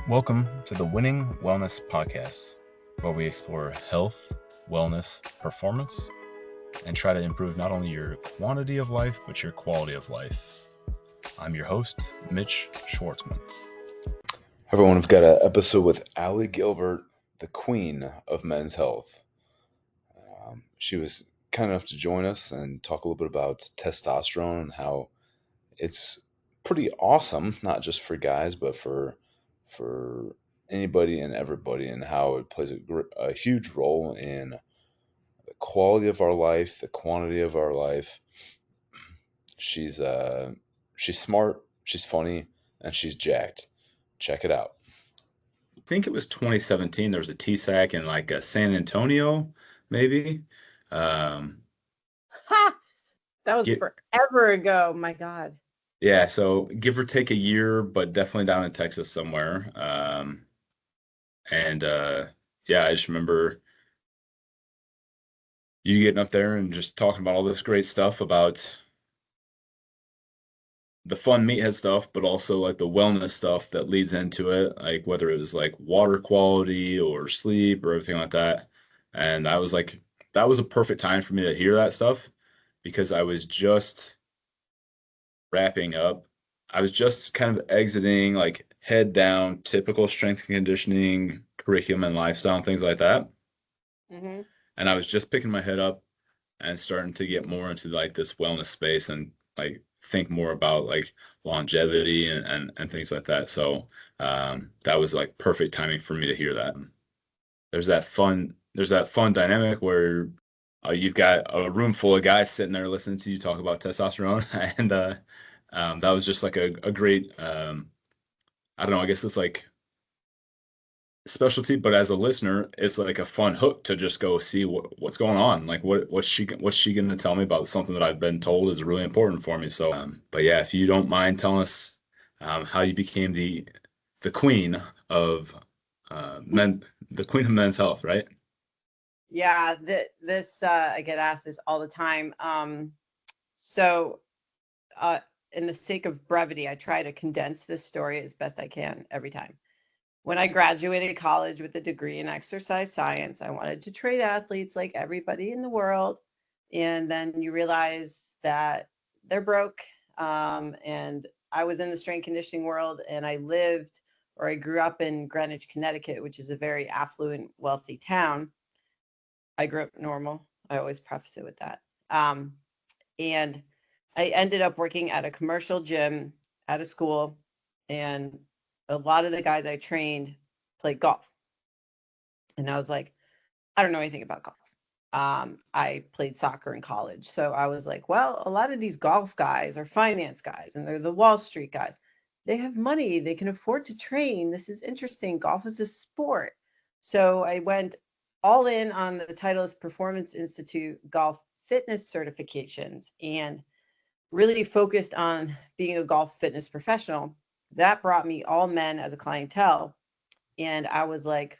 Welcome to the Winning Wellness Podcast, where we explore health, wellness, performance, and try to improve not only your quantity of life, but your quality of life. I'm your host, Mitch Schwartzman. Everyone, we've got an episode with Allie Gilbert, the queen of men's health. She was kind enough to join us and talk a little bit about testosterone and how it's pretty awesome, not just for guys, but for anybody and everybody, and how it plays a huge role in the quality of our life, the quantity of our life. She's smart, she's funny, and she's jacked. Check it out. I think it was 2017. There was a TSAC in like San Antonio, maybe. Ha! That was forever ago. My God. Yeah, so give or take a year, but definitely down in Texas somewhere. Yeah, I just remember you getting up there and just talking about all this great stuff about the fun meathead stuff, but also like the wellness stuff that leads into it, like whether it was like water quality or sleep or everything like that. And I was like, that was a perfect time for me to hear that stuff because I was just wrapping up. I was just kind of exiting like head down, typical strength and conditioning curriculum and lifestyle and things like that. Mm-hmm. And I was just picking my head up and starting to get more into like this wellness space and like think more about like longevity and things like that. So that was like perfect timing for me to hear that. There's that fun dynamic where you've got a room full of guys sitting there listening to you talk about testosterone, and that was just like a great I don't know, I guess it's like specialty, but as a listener, it's like a fun hook to just go see what's going on. Like what's she going to tell me about something that I've been told is really important for me. So, but yeah, if you don't mind telling us how you became the queen of the queen of men's health, right? Yeah, this I get asked this all the time. So in the sake of brevity, I try to condense this story as best I can every time. When I graduated college with a degree in exercise science, I wanted to train athletes like everybody in the world. And then you realize that they're broke. And I was in the strength conditioning world, and I grew up in Greenwich, Connecticut, which is a very affluent, wealthy town. I grew up normal. I always preface it with that. And I ended up working at a commercial gym at a school, and a lot of the guys I trained played golf. And I was like, I don't know anything about golf. I played soccer in college. So I was like, well, a lot of these golf guys are finance guys, and they're the Wall Street guys. They have money. They can afford to train. This is interesting. Golf is a sport. So I went all in on the Titleist Performance Institute golf fitness certifications and really focused on being a golf fitness professional. That brought me all men as a clientele. And I was like,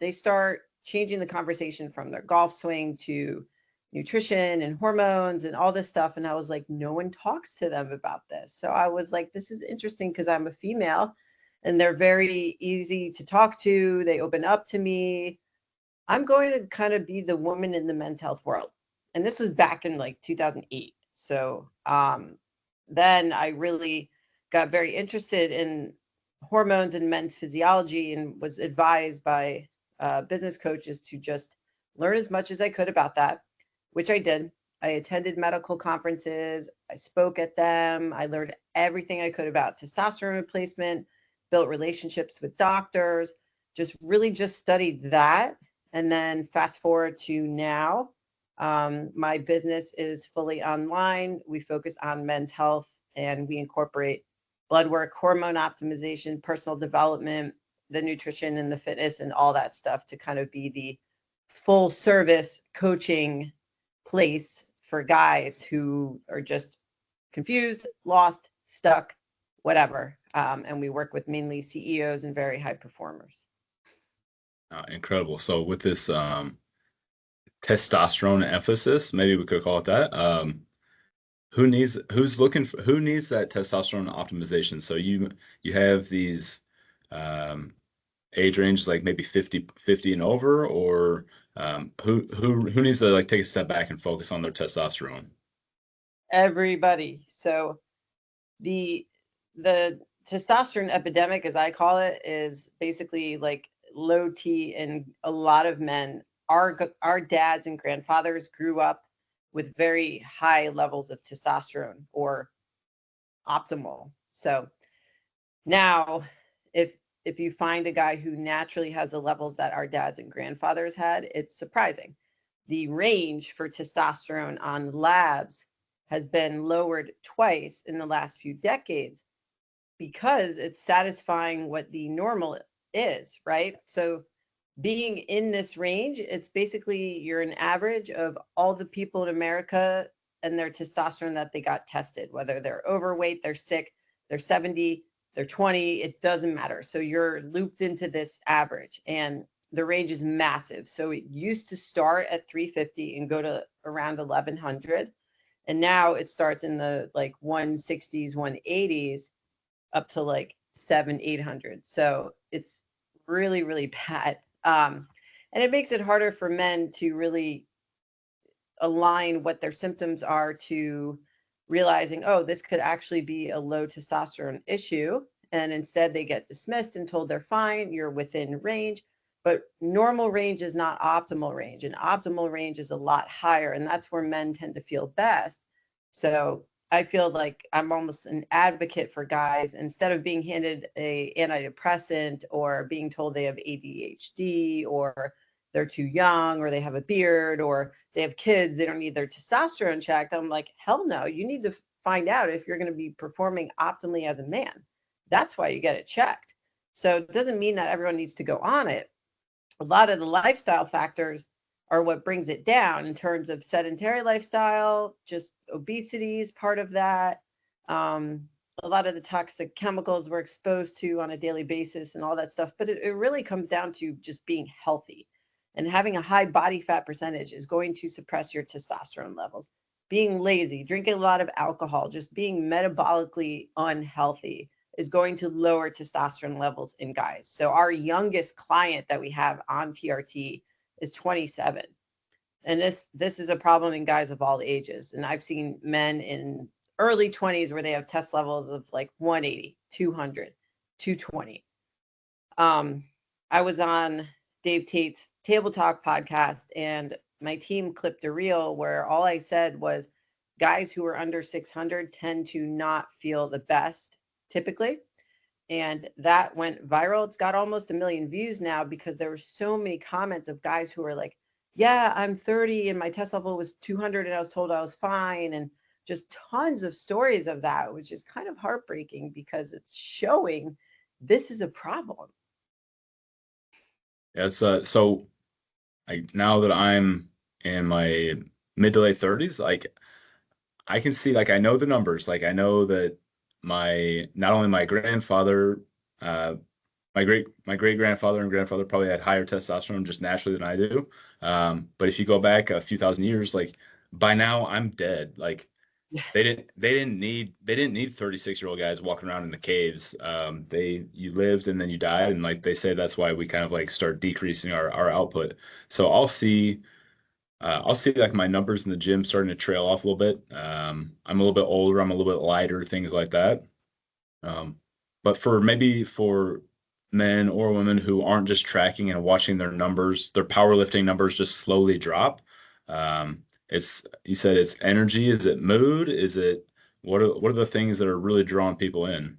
they start changing the conversation from their golf swing to nutrition and hormones and all this stuff. And I was like, no one talks to them about this. So I was like, this is interesting because I'm a female and they're very easy to talk to. They open up to me. I'm going to kind of be the woman in the men's health world. And this was back in like 2008. So then I really got very interested in hormones and men's physiology and was advised by business coaches to just learn as much as I could about that, which I did. I attended medical conferences. I spoke at them. I learned everything I could about testosterone replacement, built relationships with doctors, just studied that. And then fast forward to now, my business is fully online. We focus on men's health and we incorporate blood work, hormone optimization, personal development, the nutrition and the fitness and all that stuff to kind of be the full service coaching place for guys who are just confused, lost, stuck, whatever. And we work with mainly CEOs and very high performers. Incredible. So with this testosterone emphasis, maybe we could call it that. Who needs that testosterone optimization? So you have these age range, like maybe 50 and over, or who needs to like take a step back and focus on their testosterone? Everybody. So the testosterone epidemic, as I call it, is basically like low T in a lot of men. Our dads and grandfathers grew up with very high levels of testosterone, or optimal. So now, if you find a guy who naturally has the levels that our dads and grandfathers had, it's surprising. The range for testosterone on labs has been lowered twice in the last few decades because it's satisfying what the normal is, right? So being in this range, it's basically you're an average of all the people in America and their testosterone that they got tested, whether they're overweight, they're sick, they're 70, they're 20, it doesn't matter. So you're looped into this average, and the range is massive. So it used to start at 350 and go to around 1100. And now it starts in the like 160s, 180s up to like 800. So it's really, really bad. And it makes it harder for men to really align what their symptoms are to realizing, oh, this could actually be a low testosterone issue. And instead they get dismissed and told they're fine, you're within range. But normal range is not optimal range, and optimal range is a lot higher. And that's where men tend to feel best. So I feel like I'm almost an advocate for guys, instead of being handed a antidepressant or being told they have ADHD or they're too young or they have a beard or they have kids, they don't need their testosterone checked. I'm like, hell no, you need to find out if you're going to be performing optimally as a man. That's why you get it checked. So it doesn't mean that everyone needs to go on it. A lot of the lifestyle factors are what brings it down in terms of sedentary lifestyle, just obesity is part of that. A lot of the toxic chemicals we're exposed to on a daily basis and all that stuff. But it really comes down to just being healthy. And having a high body fat percentage is going to suppress your testosterone levels. Being lazy, drinking a lot of alcohol, just being metabolically unhealthy is going to lower testosterone levels in guys. So our youngest client that we have on TRT is 27. And this is a problem in guys of all ages. And I've seen men in early 20s where they have test levels of like 180, 200, 220. I was on Dave Tate's Table Talk podcast, and my team clipped a reel where all I said was guys who are under 600 tend to not feel the best typically. And that went viral. It's got almost 1 million views now because there were so many comments of guys who were like, yeah, I'm 30 and my test level was 200 and I was told I was fine. And just tons of stories of that, which is kind of heartbreaking because it's showing this is a problem. Yeah, it's so now that I'm in my mid to late 30s, like I can see, like I know the numbers, like I know that not only my grandfather, uh, my great grandfather and grandfather probably had higher testosterone just naturally than I do. But if you go back a few thousand years, like by now I'm dead. Like they didn't need 36-year-old guys walking around in the caves. You lived and then you died, and like they say that's why we kind of like start decreasing our output. So I'll see like my numbers in the gym starting to trail off a little bit. I'm a little bit older, I'm a little bit lighter, things like that. Um, but for men or women who aren't just tracking and watching their numbers, their powerlifting numbers just slowly drop. You said it's energy, is it mood? Is it what are the things that are really drawing people in?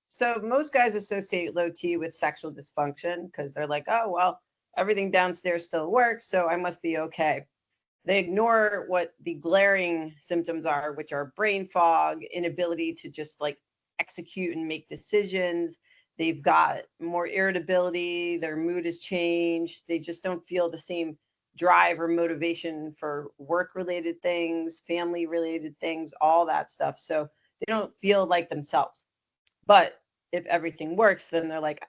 So most guys associate low T with sexual dysfunction because they're like, oh, well, everything downstairs still works, so I must be okay. They ignore what the glaring symptoms are, which are brain fog, inability to just like execute and make decisions. They've got more irritability, their mood has changed, they just don't feel the same drive or motivation for work-related things, family-related things, all that stuff. So they don't feel like themselves. But if everything works, then they're like,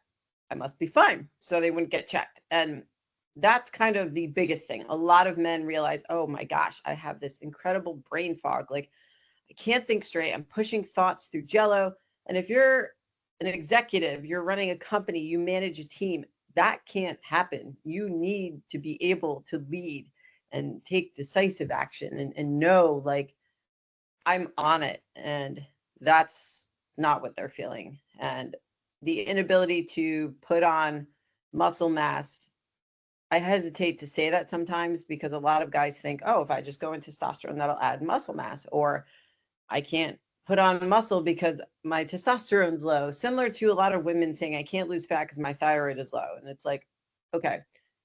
I must be fine. So they wouldn't get checked. And that's kind of the biggest thing. A lot of men realize, oh my gosh, I have this incredible brain fog. Like I can't think straight. I'm pushing thoughts through jello. And if you're an executive, you're running a company, you manage a team. That can't happen. You need to be able to lead and take decisive action and know, like, I'm on it. And that's not what they're feeling. And the inability to put on muscle mass, I hesitate to say that sometimes because a lot of guys think, oh, if I just go into testosterone, that'll add muscle mass, or I can't put on muscle because my testosterone's low. Similar to a lot of women saying, I can't lose fat because my thyroid is low. And it's like, okay,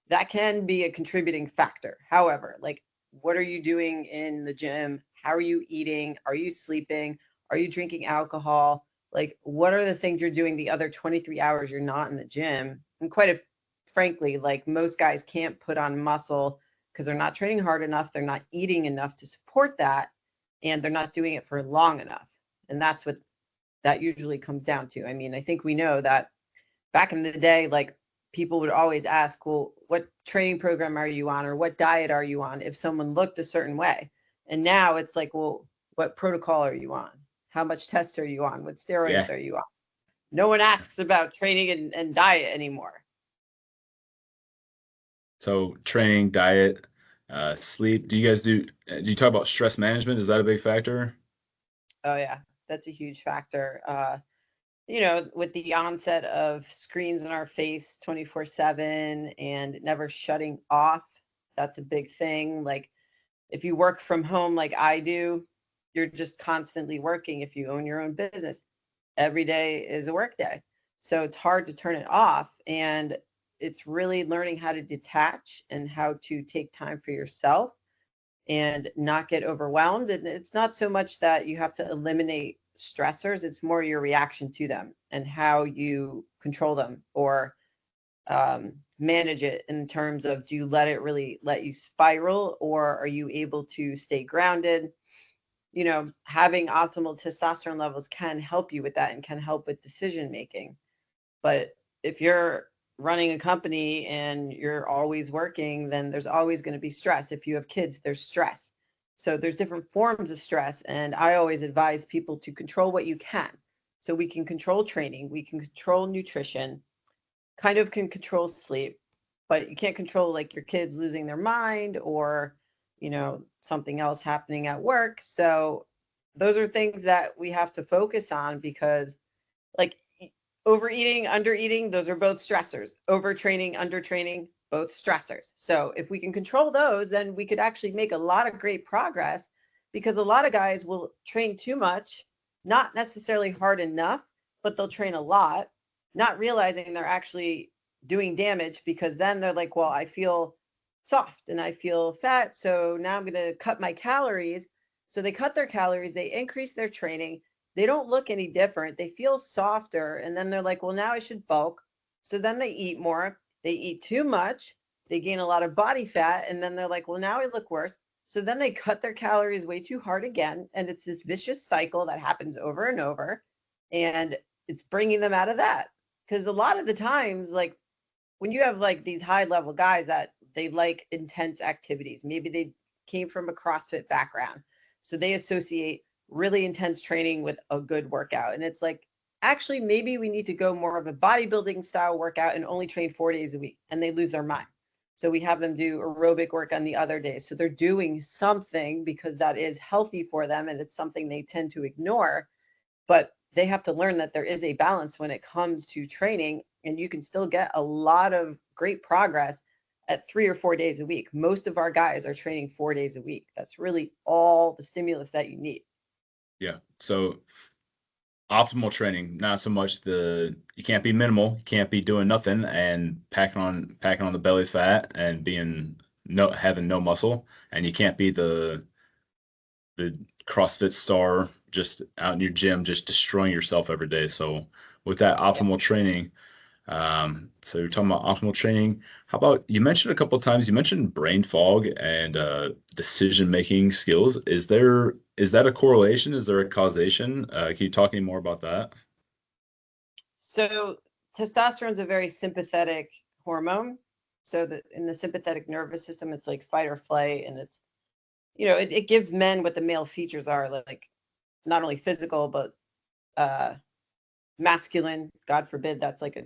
that can be a contributing factor. However, like, what are you doing in the gym? How are you eating? Are you sleeping? Are you drinking alcohol? Like, what are the things you're doing the other 23 hours you're not in the gym? And frankly, like, most guys can't put on muscle because they're not training hard enough. They're not eating enough to support that, and they're not doing it for long enough. And that's what that usually comes down to. I mean, I think we know that back in the day, like, people would always ask, well, what training program are you on, or what diet are you on, if someone looked a certain way. And now it's like, well, what protocol are you on? How much tests are you on? What steroids Yeah. are you on? No one asks about training and diet anymore. So training, diet, sleep. Do you talk about stress management? Is that a big factor? Oh yeah, that's a huge factor. You know, with the onset of screens in our face 24/7 and never shutting off, that's a big thing. Like, if you work from home like I do, you're just constantly working. If you own your own business, every day is a work day. So it's hard to turn it off. And it's really learning how to detach and how to take time for yourself and not get overwhelmed. And it's not so much that you have to eliminate stressors, it's more your reaction to them and how you control them, or manage it in terms of, do you let it really let you spiral, or are you able to stay grounded? You know, having optimal testosterone levels can help you with that and can help with decision making. But if you're running a company and you're always working, then there's always going to be stress. If you have kids, there's stress. So there's different forms of stress. And I always advise people to control what you can. So we can control training, we can control nutrition, kind of can control sleep, but you can't control, like, your kids losing their mind, or, you know, something else happening at work. So those are things that we have to focus on, because, like, overeating, undereating, those are both stressors. Overtraining, undertraining, both stressors. So if we can control those, then we could actually make a lot of great progress, because a lot of guys will train too much, not necessarily hard enough, but they'll train a lot, not realizing they're actually doing damage, because then they're like, well, I feel soft and I feel fat, so now I'm going to cut my calories. So they cut their calories, they increase their training, they don't look any different, they feel softer, and then they're like, well, now I should bulk. So then they eat more, they eat too much, they gain a lot of body fat, and then they're like, well, now I look worse. So then they cut their calories way too hard again, and it's this vicious cycle that happens over and over, and it's bringing them out of that. Because a lot of the times, like, when you have, like, these high level guys that they like intense activities, maybe they came from a CrossFit background, so they associate really intense training with a good workout. And it's like, actually, maybe we need to go more of a bodybuilding style workout and only train 4 days a week, and they lose their mind. So we have them do aerobic work on the other days. So they're doing something because that is healthy for them, and it's something they tend to ignore. But they have to learn that there is a balance when it comes to training, and you can still get a lot of great progress at 3 or 4 days a week. Most of our guys are training 4 days a week. That's really all the stimulus that you need. Yeah. So optimal training, not so much you can't be minimal, you can't be doing nothing and packing on the belly fat and having no muscle, and you can't be the CrossFit star just out in your gym just destroying yourself every day. So with that optimal training, so you're talking about optimal training. How about, you mentioned a couple of times, you mentioned brain fog and decision making skills. Is that a correlation? Is there a causation? Can you talk any more about that? So testosterone is a very sympathetic hormone. So in the sympathetic nervous system, it's like fight or flight, and it's, you know, it gives men what the male features are, like not only physical, but masculine. God forbid that's like a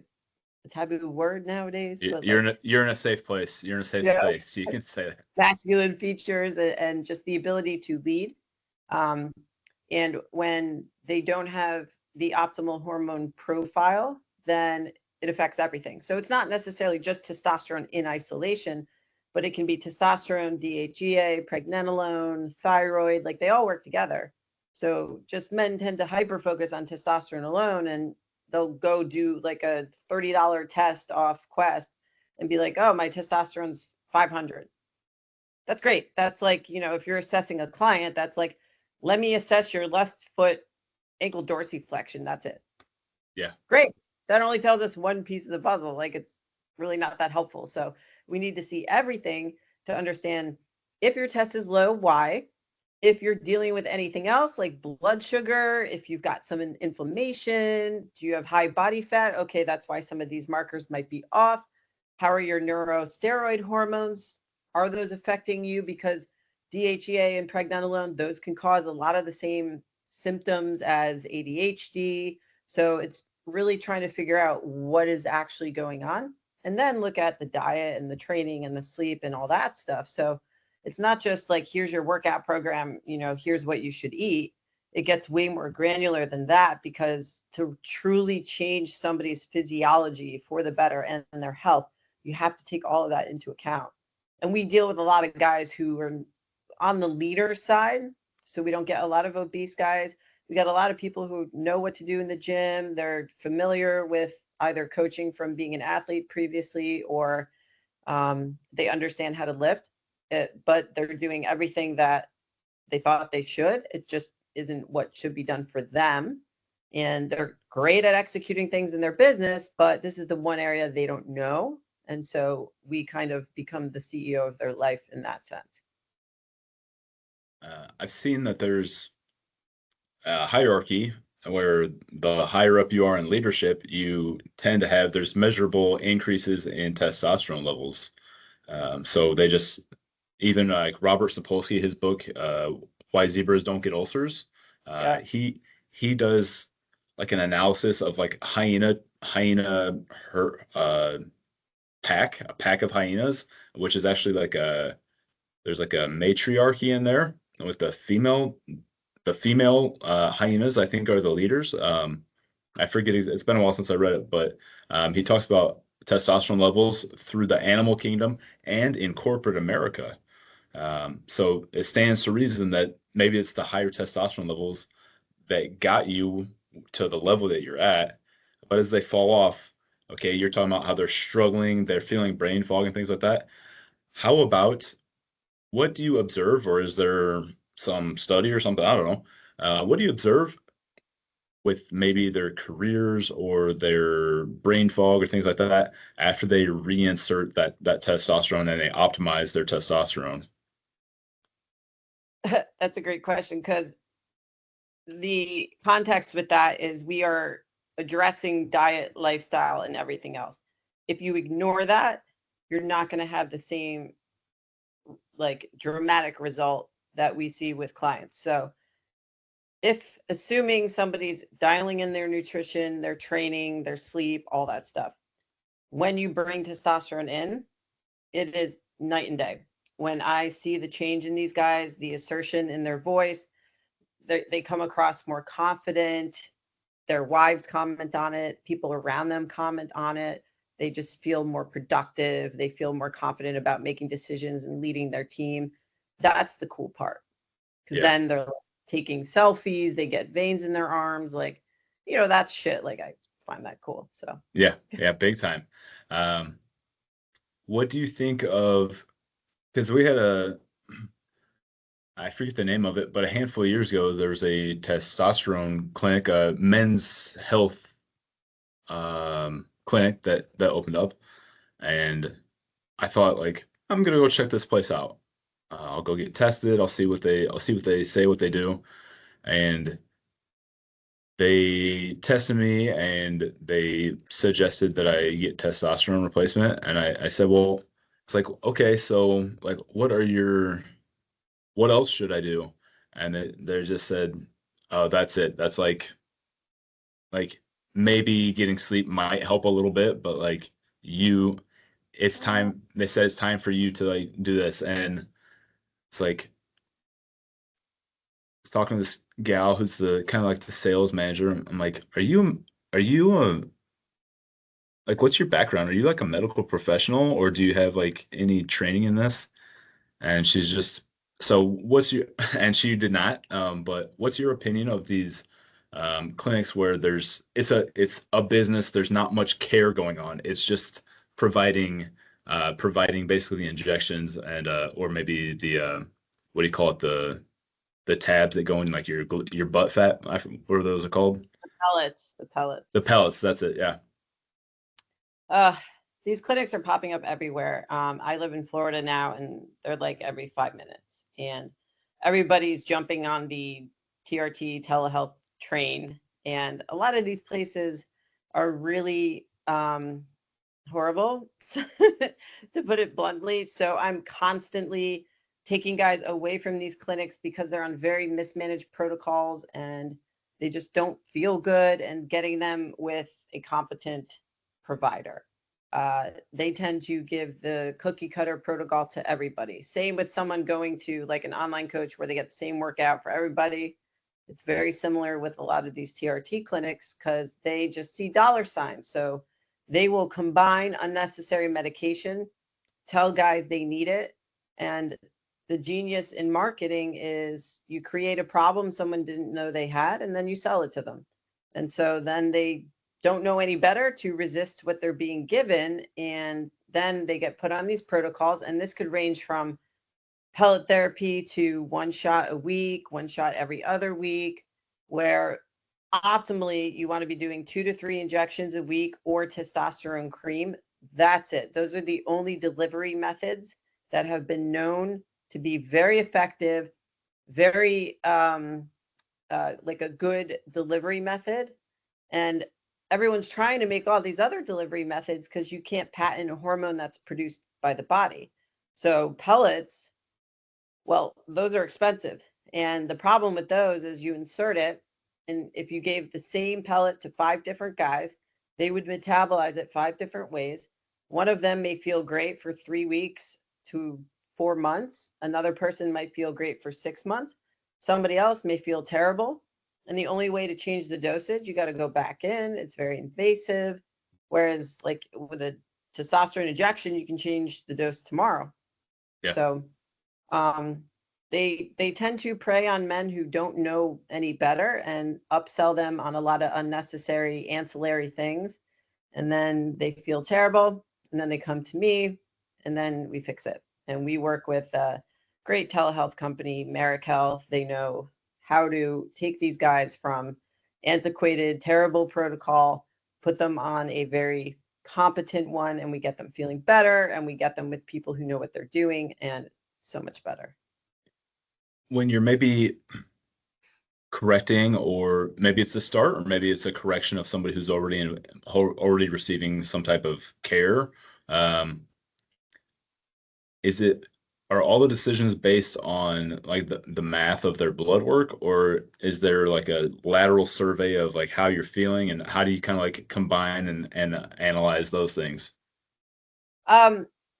taboo word nowadays. But You're in a safe place. You're in a safe yeah, space. You can say that. masculine features and just the ability to lead. And when they don't have the optimal hormone profile, then it affects everything. So it's not necessarily just testosterone in isolation, but it can be testosterone, DHEA, pregnenolone, thyroid, like they all work together. So just men tend to hyper focus on testosterone alone, and they'll go do like a $30 test off Quest and be like, oh, my testosterone's 500. That's great. That's like, if you're assessing a client, that's like, let me assess your left foot ankle dorsiflexion. That's it. Yeah. Great. That only tells us one piece of the puzzle. Like, it's really not that helpful. So we need to see everything to understand if your test is low, why. If you're dealing with anything else like blood sugar, if you've got some inflammation, do you have high body fat? Okay, that's why some of these markers might be off. How are your neurosteroid hormones? Are those affecting you? Because DHEA and pregnenolone, those can cause a lot of the same symptoms as ADHD. So it's really trying to figure out what is actually going on, and then look at the diet and the training and the sleep and all that stuff. So it's not just like, here's your workout program, here's what you should eat. It gets way more granular than that, because to truly change somebody's physiology for the better and their health, you have to take all of that into account. And we deal with a lot of guys who are on the leader side. So we don't get a lot of obese guys. We got a lot of people who know what to do in the gym. They're familiar with either coaching from being an athlete previously, or they understand how to lift, but they're doing everything that they thought they should. It just isn't what should be done for them. And they're great at executing things in their business, but this is the one area they don't know. And so we kind of become the CEO of their life in that sense. I've seen that there's a hierarchy where the higher up you are in leadership, you tend to have there's measurable increases in testosterone levels. So they just even like Robert Sapolsky, his book, Why Zebras Don't Get Ulcers. Yeah. He does like an analysis of like hyena her a pack of hyenas, which is actually like there's like a matriarchy in there with the female hyenas, I think, are the leaders. I forget, it's been a while since I read it, but he talks about testosterone levels through the animal kingdom and in corporate America. So it stands to reason that maybe it's the higher testosterone levels that got you to the level that you're at. But as they fall off, okay, you're talking about how they're struggling, they're feeling brain fog and things like that. How about what do you observe, or is there some study or something? I don't know. What do you observe with maybe their careers or their brain fog or things like that after they reinsert that testosterone and they optimize their testosterone? That's a great question, because the context with that is we are addressing diet, lifestyle, and everything else. If you ignore that, you're not going to have the same like dramatic result that we see with clients. So if assuming somebody's dialing in their nutrition, their training, their sleep, all that stuff, when you bring testosterone in, it is night and day. When I see the change in these guys, the assertion in their voice, they come across more confident. Their wives comment on it. People around them comment on it. They just feel more productive. They feel more confident about making decisions and leading their team. That's the cool part. Because then they're taking selfies. They get veins in their arms. Like, that's shit. Like, I find that cool. So Yeah, big time. What do you think of, because we had I forget the name of it, but a handful of years ago, there was a testosterone clinic, a men's health clinic that opened up, and I thought like I'm gonna go check this place out. I'll go get tested. I'll see what they say, what they do, and they tested me and they suggested that I get testosterone replacement, and I said, well, it's like okay, so like what else should I do? And they just said, oh, that's it. That's like maybe getting sleep might help a little bit, but like it's time. They said it's time for you to like do this, and it's like I was talking to this gal who's the kind of like the sales manager. I'm like, are you like, what's your background? Are you like a medical professional, or do you have like any training in this? And she's just, so what's your, and she did not, but what's your opinion of these clinics where it's a business, there's not much care going on. It's just providing basically the injections and or maybe the what do you call it, the tabs that go in like your butt fat. What are those called? Pellets, the pellets. The pellets, that's it. Yeah. Uh, these clinics are popping up everywhere. I live in Florida now, and they're like every 5 minutes, and everybody's jumping on the TRT telehealth train. And a lot of these places are really horrible, to put it bluntly. So I'm constantly taking guys away from these clinics because they're on very mismanaged protocols and they just don't feel good, and getting them with a competent provider. They tend to give the cookie cutter protocol to everybody. Same with someone going to like an online coach where they get the same workout for everybody. It's very similar with a lot of these TRT clinics because they just see dollar signs. So they will combine unnecessary medication, tell guys they need it. And the genius in marketing is you create a problem someone didn't know they had, and then you sell it to them. And so then they don't know any better to resist what they're being given. And then they get put on these protocols. And this could range from pellet therapy to 1 shot a week, 1 shot every other week, where optimally you want to be doing 2 to 3 injections a week or testosterone cream. That's it. Those are the only delivery methods that have been known to be very effective, very like a good delivery method. And everyone's trying to make all these other delivery methods because you can't patent a hormone that's produced by the body. So pellets, well, those are expensive. And the problem with those is you insert it, and if you gave the same pellet to 5 different guys, they would metabolize it 5 different ways. One of them may feel great for 3 weeks to 4 months. Another person might feel great for 6 months. Somebody else may feel terrible. And the only way to change the dosage, you got to go back in. It's very invasive. Whereas like with a testosterone injection, you can change the dose tomorrow. Yeah. So they tend to prey on men who don't know any better and upsell them on a lot of unnecessary ancillary things. And then they feel terrible. And then they come to me, and then we fix it. And we work with a great telehealth company, Merrick Health. They know how to take these guys from antiquated, terrible protocol, put them on a very competent one, and we get them feeling better, and we get them with people who know what they're doing, and so much better. When you're maybe correcting, or maybe it's a start, or maybe it's a correction of somebody who's already receiving some type of care, is it, are all the decisions based on like the math of their blood work, or is there like a lateral survey of like how you're feeling, and how do you kind of like combine and analyze those things?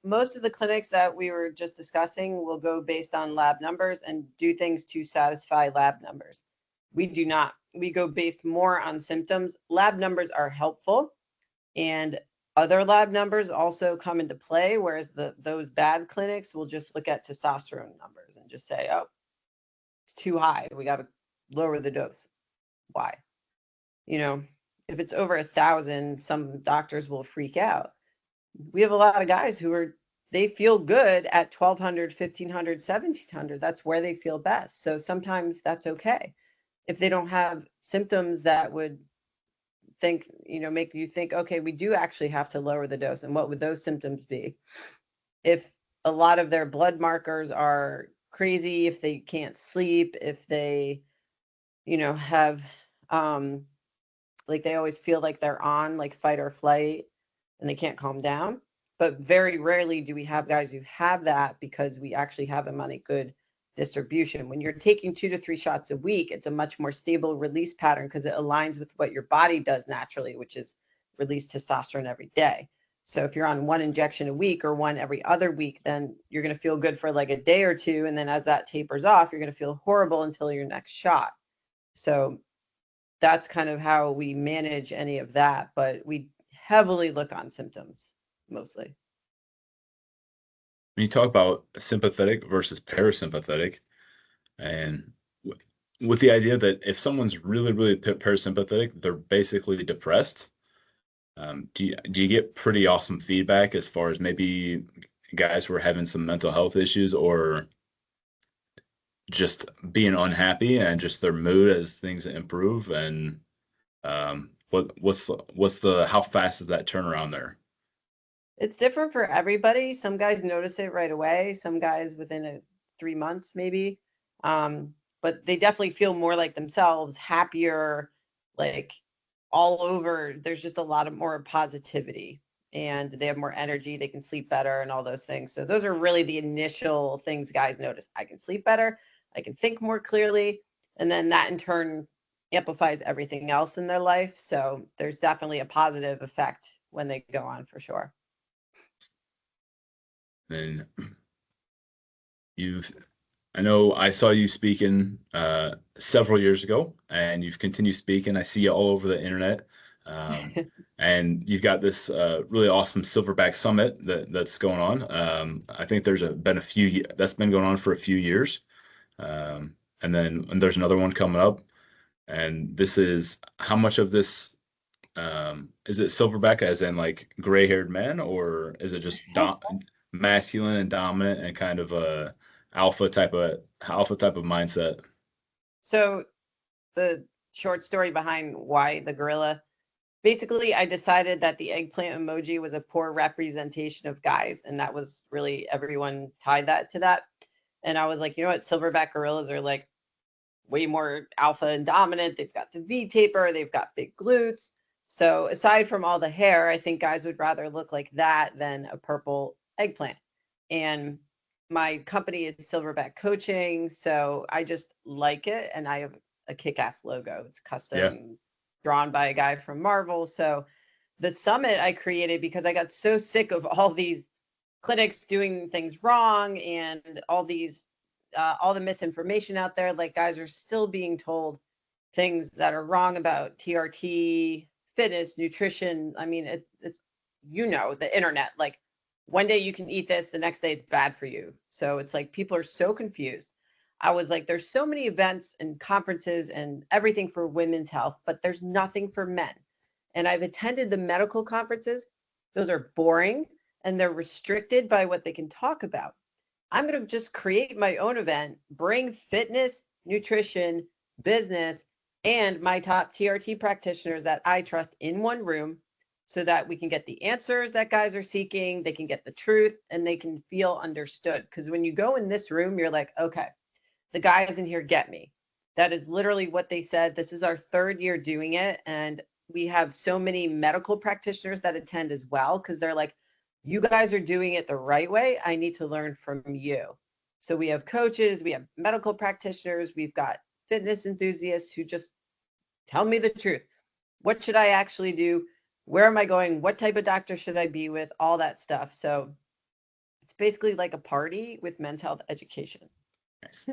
Most of the clinics that we were just discussing will go based on lab numbers and do things to satisfy lab numbers. We do not. We go based more on symptoms. Lab numbers are helpful, and other lab numbers also come into play, whereas those bad clinics will just look at testosterone numbers and just say, oh, it's too high. We got to lower the dose. Why? You know, if it's over 1,000, some doctors will freak out. We have a lot of guys who they feel good at 1,200, 1,500, 1,700. That's where they feel best. So sometimes that's okay. If they don't have symptoms that would make you think, okay, we do actually have to lower the dose. And what would those symptoms be? If a lot of their blood markers are crazy, if they can't sleep, if they, have, like they always feel like they're on like fight or flight and they can't calm down. But very rarely do we have guys who have that because we actually have them on a good distribution. When you're taking 2 to 3 shots a week, it's a much more stable release pattern because it aligns with what your body does naturally, which is release testosterone every day. So if you're on 1 injection a week or 1 every other week, then you're going to feel good for like a day or 2. And then as that tapers off, you're going to feel horrible until your next shot. So that's kind of how we manage any of that. But we heavily look on symptoms mostly. When you talk about sympathetic versus parasympathetic, and with the idea that if someone's really, really parasympathetic, they're basically depressed. Do you get pretty awesome feedback as far as maybe guys who are having some mental health issues or just being unhappy and just their mood as things improve? And what's the how fast is that turnaround there? It's different for everybody. Some guys notice it right away. Some guys within 3 months maybe. But they definitely feel more like themselves, happier, like all over. There's just a lot of more positivity and they have more energy. They can sleep better and all those things. So those are really the initial things guys notice. I can sleep better. I can think more clearly. And then that in turn amplifies everything else in their life. So there's definitely a positive effect when they go on for sure. Then I know I saw you speaking several years ago, and you've continued speaking. I see you all over the internet, and you've got this really awesome Silverback Summit that's going on. I think there's been a few that's been going on for a few years, and there's another one coming up. And this is how much of this is it Silverback as in like gray-haired men, or is it just masculine and dominant and kind of a alpha type of mindset? So the short story behind why the gorilla, basically I decided that the eggplant emoji was a poor representation of guys, and that was really, everyone tied that to that. And I was like, you know what, silverback gorillas are like way more alpha and dominant. They've got the V taper, they've got big glutes. So aside from all the hair, I think guys would rather look like that than a purple eggplant. And my company is Silverback Coaching, so I just like it, and I have a kick-ass logo. It's custom drawn by a guy from Marvel. So the summit I created because I got so sick of all these clinics doing things wrong and all the misinformation out there. Like guys are still being told things that are wrong about TRT, fitness, nutrition. I mean, it's the internet. Like one day you can eat this, the next day it's bad for you. So it's like people are so confused. I was like, there's so many events and conferences and everything for women's health, but there's nothing for men. And I've attended the medical conferences. Those are boring and they're restricted by what they can talk about. I'm going to just create my own event, bring fitness, nutrition, business, and my top TRT practitioners that I trust in one room so that we can get the answers that guys are seeking, they can get the truth, and they can feel understood. Because when you go in this room, you're like, okay, the guys in here get me. That is literally what they said. This is our 3rd year doing it. And we have so many medical practitioners that attend as well, because they're like, you guys are doing it the right way. I need to learn from you. So we have coaches, we have medical practitioners, we've got fitness enthusiasts who just tell me the truth. What should I actually do? Where am I going? What type of doctor should I be with? All that stuff. So it's basically like a party with men's health education. Nice.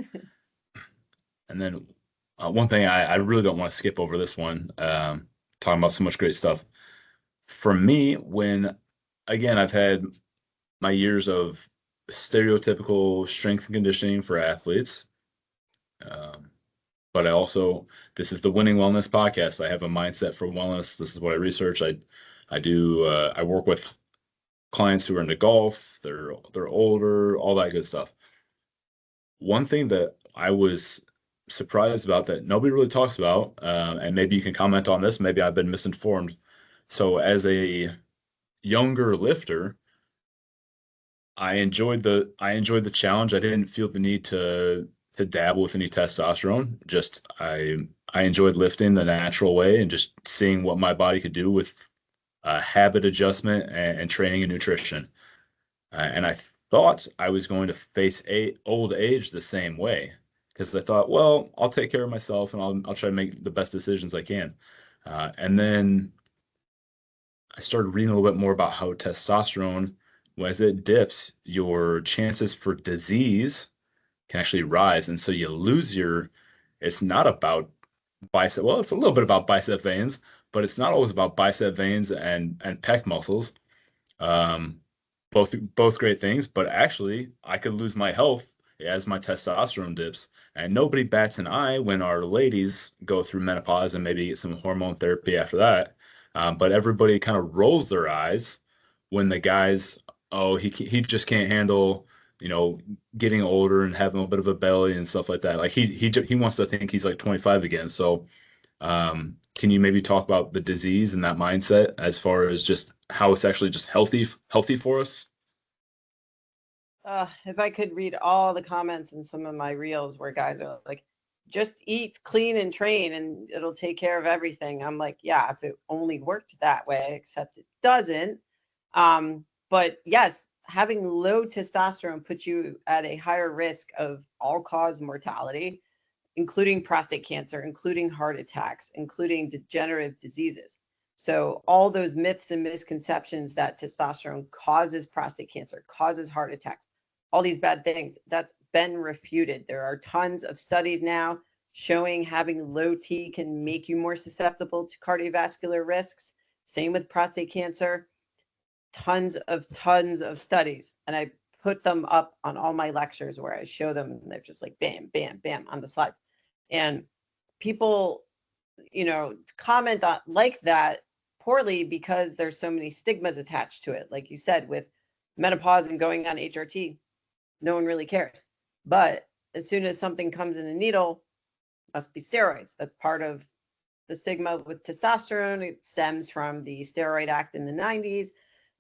And then one thing I really don't want to skip over this one, talking about so much great stuff. For me, again, I've had my years of stereotypical strength and conditioning for athletes. But this is the Winning Wellness Podcast. I have a mindset for wellness. This is what I research. I work with clients who are into golf. They're older, all that good stuff. One thing that I was surprised about that nobody really talks about, and maybe you can comment on this, maybe I've been misinformed. So as a younger lifter, I enjoyed the challenge. I didn't feel the need to dabble with any testosterone. Just I enjoyed lifting the natural way and just seeing what my body could do with habit adjustment and training and nutrition. And thought I was going to face old age the same way, because I thought, well, I'll take care of myself and I'll try to make the best decisions I can. And then I started reading a little bit more about how testosterone, as it dips, your chances for disease can actually rise. And so you lose your, it's not about bicep, well, it's a little bit about bicep veins, but it's not always about bicep veins and pec muscles. Um, both great things, but actually I could lose my health as my testosterone dips. And nobody bats an eye when our ladies go through menopause and maybe get some hormone therapy after that. But everybody kind of rolls their eyes when the guys, oh, he just can't handle, getting older and having a bit of a belly and stuff like that. Like he wants to think he's like 25 again. So can you maybe talk about the disease and that mindset as far as just how it's actually just healthy for us? If I could read all the comments in some of my reels where guys are like, just eat clean and train and it'll take care of everything. I'm like, yeah, if it only worked that way, except it doesn't. But yes, having low testosterone puts you at a higher risk of all-cause mortality, including prostate cancer, including heart attacks, including degenerative diseases. So all those myths and misconceptions that testosterone causes prostate cancer, causes heart attacks, all these bad things, that's been refuted. There are tons of studies now showing having low T can make you more susceptible to cardiovascular risks. Same with prostate cancer. Tons of studies. And I put them up on all my lectures where I show them and they're just like bam, bam, bam on the slides. And people, comment on like that poorly because there's so many stigmas attached to it. Like you said, with menopause and going on HRT, no one really cares. But as soon as something comes in a needle, must be steroids. That's part of the stigma with testosterone. It stems from the Steroid Act in the 90s,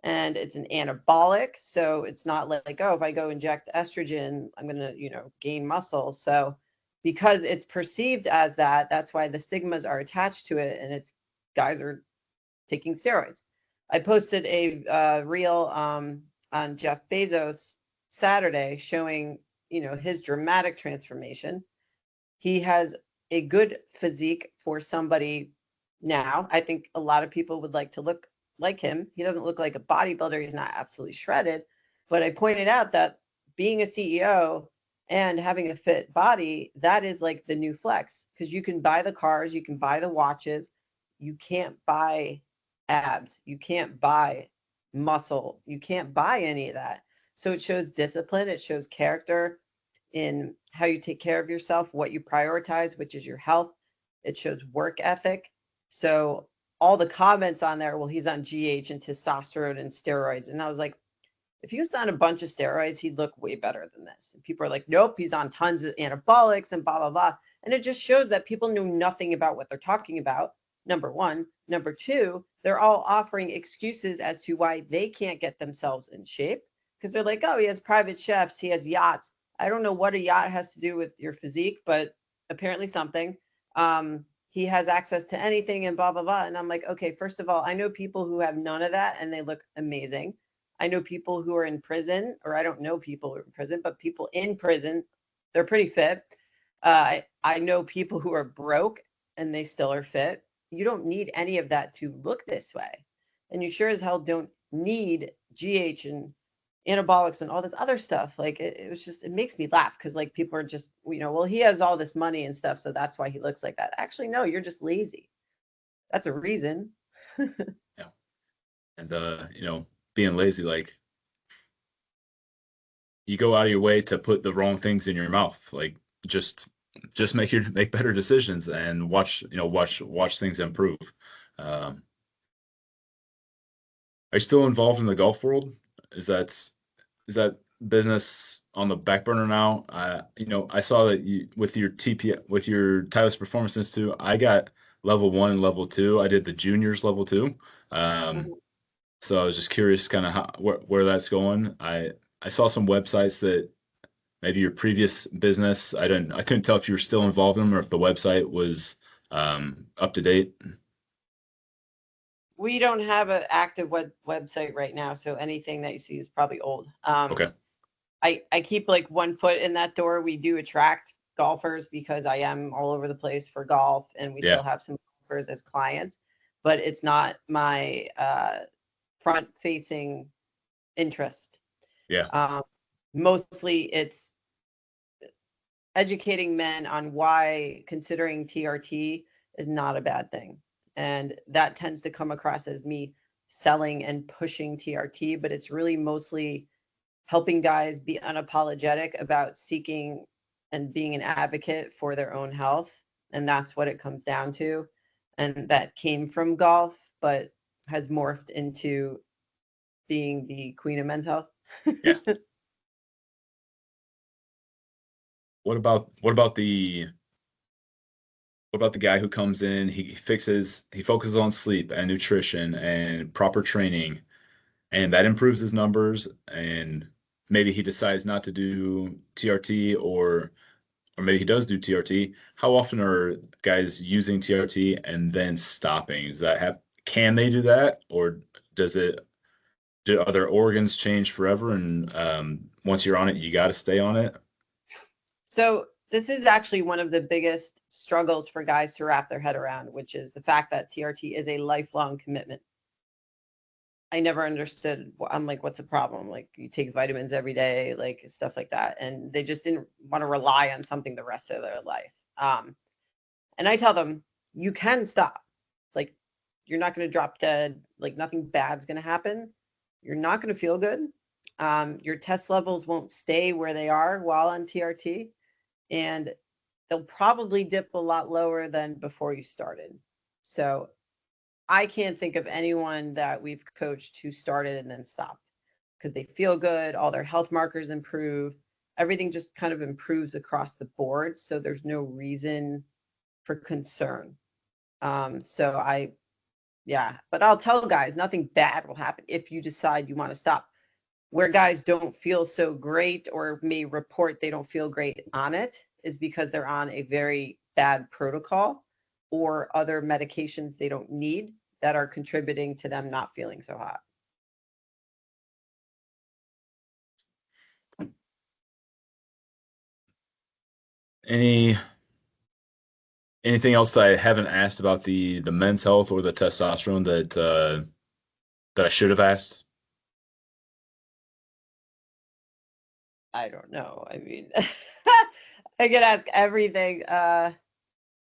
and it's an anabolic. So it's not like, oh, if I go inject estrogen, I'm going to, gain muscle. So because it's perceived as that, that's why the stigmas are attached to it, and it's guys are taking steroids. I posted a reel on Jeff Bezos Saturday showing, his dramatic transformation. He has a good physique for somebody now. I think a lot of people would like to look like him. He doesn't look like a bodybuilder. He's not absolutely shredded. But I pointed out that being a CEO and having a fit body, that is like the new flex, because you can buy the cars, you can buy the watches, you can't buy abs, you can't buy muscle, you can't buy any of that. So it shows discipline, it shows character in how you take care of yourself, what you prioritize, which is your health. It shows work ethic. So all the comments on there, well, he's on GH and testosterone and steroids. And I was like, if he was on a bunch of steroids, he'd look way better than this. And people are like, nope, he's on tons of anabolics and blah, blah, blah. And it just shows that people know nothing about what they're talking about, number one. Number two, they're all offering excuses as to why they can't get themselves in shape, because they're like, oh, he has private chefs, he has yachts. I don't know what a yacht has to do with your physique, but apparently something. He has access to anything and blah, blah, blah. And I'm like, okay, first of all, I know people who have none of that and they look amazing. I know people who are in prison, or I don't know people who are in prison, but people in prison, they're pretty fit. I know people who are broke and they still are fit. You don't need any of that to look this way. And you sure as hell don't need GH and anabolics and all this other stuff. Like it was just, it makes me laugh because like people are just, well, he has all this money and stuff, so that's why he looks like that. Actually, no, you're just lazy. That's a reason. Yeah. And being lazy, like you go out of your way to put the wrong things in your mouth. Like just make better decisions and watch things improve. Um, are you still involved in the golf world? Is that business on the back burner now? I saw that you with your with your Tyler's Performance Institute, I got level 1 and level 2. I did the juniors level 2. Um, Mhm. so I was just curious kind of how where that's going. I saw some websites that maybe your previous business, I couldn't tell if you were still involved in them or if the website was up to date. We don't have an active website right now, so anything that you see is probably old. Okay. I keep like one foot in that door. We do attract golfers because I am all over the place for golf, and we Yeah. still have some golfers as clients, but it's not my front facing interest. Yeah. Mostly it's educating men on why considering TRT is not a bad thing. And that tends to come across as me selling and pushing TRT, but it's really mostly helping guys be unapologetic about seeking and being an advocate for their own health. And that's what it comes down to. And that came from golf, but has morphed into being the queen of men's health. Yeah. What about the guy who comes in, he focuses on sleep and nutrition and proper training, and that improves his numbers, and maybe he decides not to do TRT, or maybe he does do TRT. How often are guys using TRT and then stopping? Can they do that, or do other organs change forever, and once you're on it, you got to stay on it? So this is actually one of the biggest struggles for guys to wrap their head around, which is the fact that TRT is a lifelong commitment. I never understood. I'm like, what's the problem? Like, you take vitamins every day, like stuff like that. And they just didn't want to rely on something the rest of their life. And I tell them, you can stop. Like, you're not going to drop dead. Like, nothing bad's going to happen. You're not going to feel good. Your test levels won't stay where they are while on TRT. And they'll probably dip a lot lower than before you started. So I can't think of anyone that we've coached who started and then stopped because they feel good, all their health markers improve, everything just kind of improves across the board. So there's no reason for concern. Yeah, but I'll tell guys nothing bad will happen if you decide you want to stop. Where guys don't feel so great or may report they don't feel great on it is because they're on a very bad protocol or other medications they don't need that are contributing to them not feeling so hot. Anything else that I haven't asked about the men's health or the testosterone that I should have asked? I don't know. I mean, I could ask everything.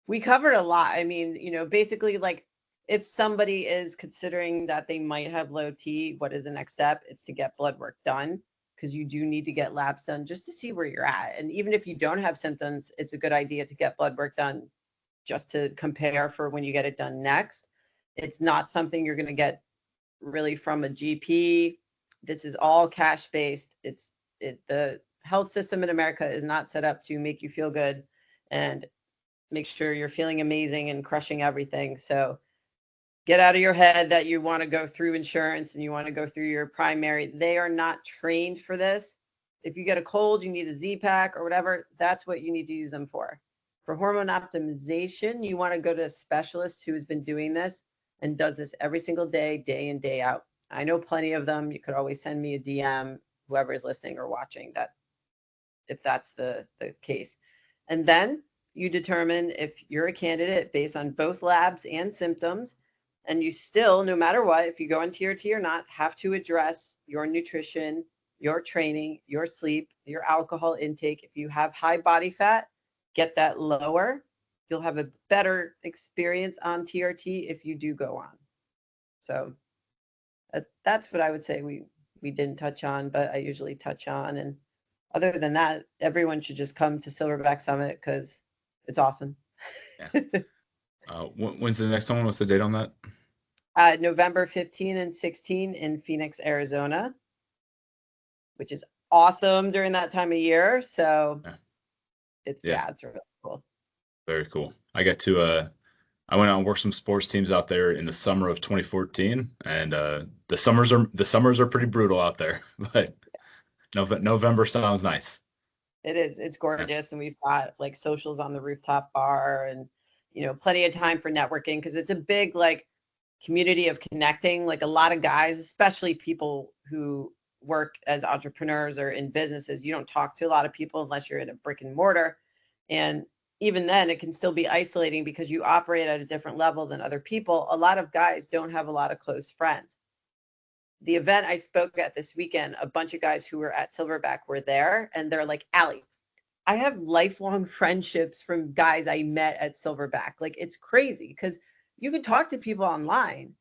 We covered a lot. I mean, basically, like, if somebody is considering that they might have low T, what is the next step? It's to get blood work done, because you do need to get labs done just to see where you're at. And even if you don't have symptoms, it's a good idea to get blood work done just to compare for when you get it done next. It's not something you're going to get really from a GP. This is all cash based. The health system in America is not set up to make you feel good and make sure you're feeling amazing and crushing everything. So get out of your head that you want to go through insurance and you want to go through your primary. They are not trained for this. If you get a cold, you need a Z-Pack or whatever, that's what you need to use them for. For hormone optimization, you want to go to a specialist who has been doing this and does this every single day, day in, day out. I know plenty of them. You could always send me a DM, whoever is listening or watching, that if that's the case. And then you determine if you're a candidate based on both labs and symptoms. And you still, no matter what, if you go on TRT or not, have to address your nutrition, your training, your sleep, your alcohol intake. If you have high body fat, get that lower. You'll have a better experience on TRT if you do go on. So that's what I would say we didn't touch on, but I usually touch on. And other than that, everyone should just come to Silverback Summit because it's awesome. Yeah. When's the next one? What's the date on that? November 15 and 16 in Phoenix, Arizona, which is awesome during that time of year. So Yeah. it's really cool. Very cool. I went out and worked some sports teams out there in the summer of 2014, and the summers are pretty brutal out there, but November sounds nice. It is. It's gorgeous, and we've got like socials on the rooftop bar, and plenty of time for networking because it's a big like community of connecting. Like a lot of guys, especially people who work as entrepreneurs or in businesses, you don't talk to a lot of people unless you're in a brick and mortar. And even then, it can still be isolating because you operate at a different level than other people. A lot of guys don't have a lot of close friends. The event I spoke at this weekend, a bunch of guys who were at Silverback were there, and they're like, Allie, I have lifelong friendships from guys I met at Silverback. Like, it's crazy because you can talk to people online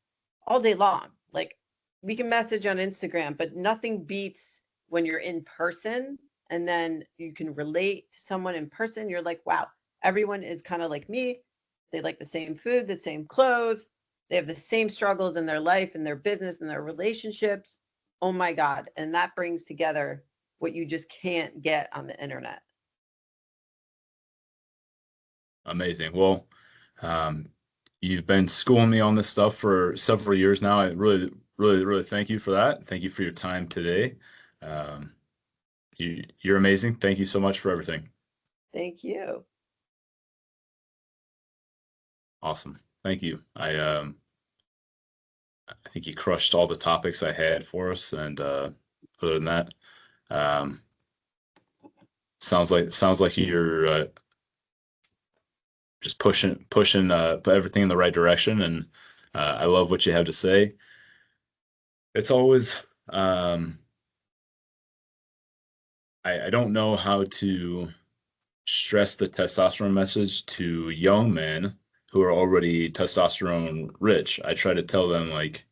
all day long. Like, we can message on Instagram, but nothing beats when you're in person and then you can relate to someone in person. You're like, wow, everyone is kind of like me. They like the same food, the same clothes. They have the same struggles in their life and their business and their relationships. Oh my God. And that brings together what you just can't get on the internet. Amazing. Well, you've been schooling me on this stuff for several years now. I really thank you for that. Thank you for your time today. You're amazing. Thank you so much for everything. Thank you. Awesome. Thank you. I think you crushed all the topics I had for us, and other than that, sounds like you're just pushing everything in the right direction, and I love what you have to say. It's always I don't know how to stress the testosterone message to young men who are already testosterone rich. I try to tell them, like,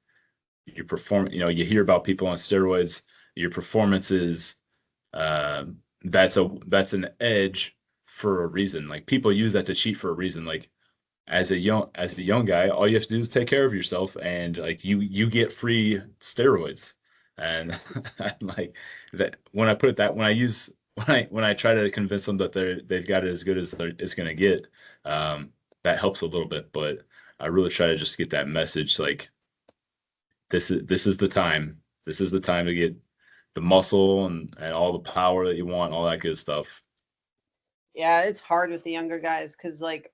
you perform, you hear about people on steroids, your performance is that's an edge for a reason. Like, people use that to cheat for a reason. Like, as a young guy, all you have to do is take care of yourself, and like you get free steroids. And like that, when I put it that when I use when I try to convince them that they've got it as good as it's going to get, that helps a little bit. But I really try to just get that message, like, this is the time. This is the time to get the muscle and all the power that you want, all that good stuff. Yeah, it's hard with the younger guys because, like,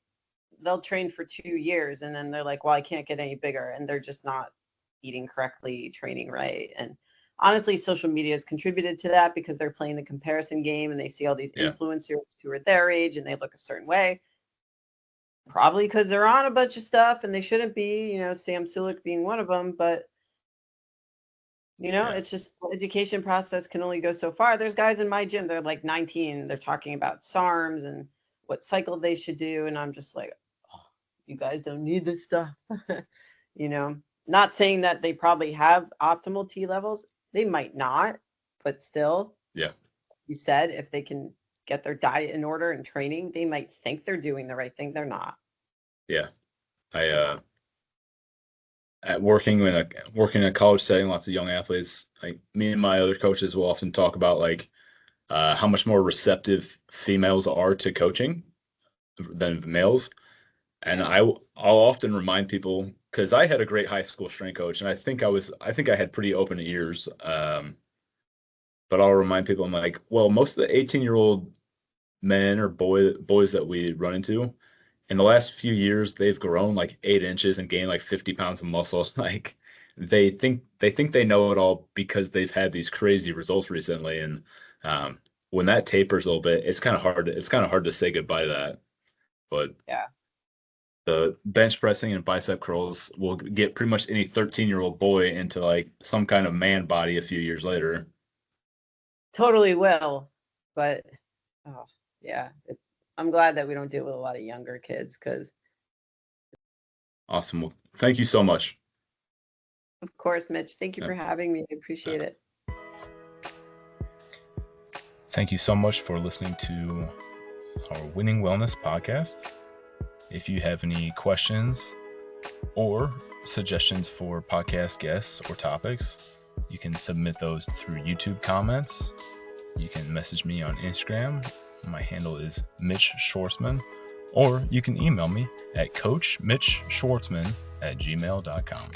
they'll train for 2 years and then they're like, well, I can't get any bigger. And they're just not eating correctly, training right. And honestly, social media has contributed to that because they're playing the comparison game and they see all these Yeah. influencers who are their age and they look a certain way. Probably because they're on a bunch of stuff and they shouldn't be, Sam Sulek being one of them. But, Yeah. it's just the education process can only go so far. There's guys in my gym, they're like 19, they're talking about SARMs and what cycle they should do. And I'm just like, you guys don't need this stuff. Not saying that they probably have optimal T levels. They might not, but still, Yeah. you said if they can get their diet in order and training, they might think they're doing the right thing. They're not. Yeah. I at working in a college setting, lots of young athletes, like me and my other coaches will often talk about, like, how much more receptive females are to coaching than males. And I'll often remind people, because I had a great high school strength coach, and I think I had pretty open ears. But I'll remind people, I'm like, well, most of the 18-year-old men or boys that we run into, in the last few years, they've grown like 8 inches and gained like 50 pounds of muscle. Like, they know it all because they've had these crazy results recently. And when that tapers a little bit, it's kind of hard to say goodbye to that. But Yeah. the bench pressing and bicep curls will get pretty much any 13-year-old boy into like some kind of man body a few years later. Totally will. But, oh, yeah, I'm glad that we don't deal with a lot of younger kids because, Awesome. Well, thank you so much. of course, Mitch, thank you Yeah. for having me. I appreciate it. Thank you so much for listening to our Winning Wellness podcast. If you have any questions or suggestions for podcast guests or topics, you can submit those through YouTube comments. You can message me on Instagram. My handle is Mitch Schwartzman, or you can email me at coachmitchschwartzman@gmail.com.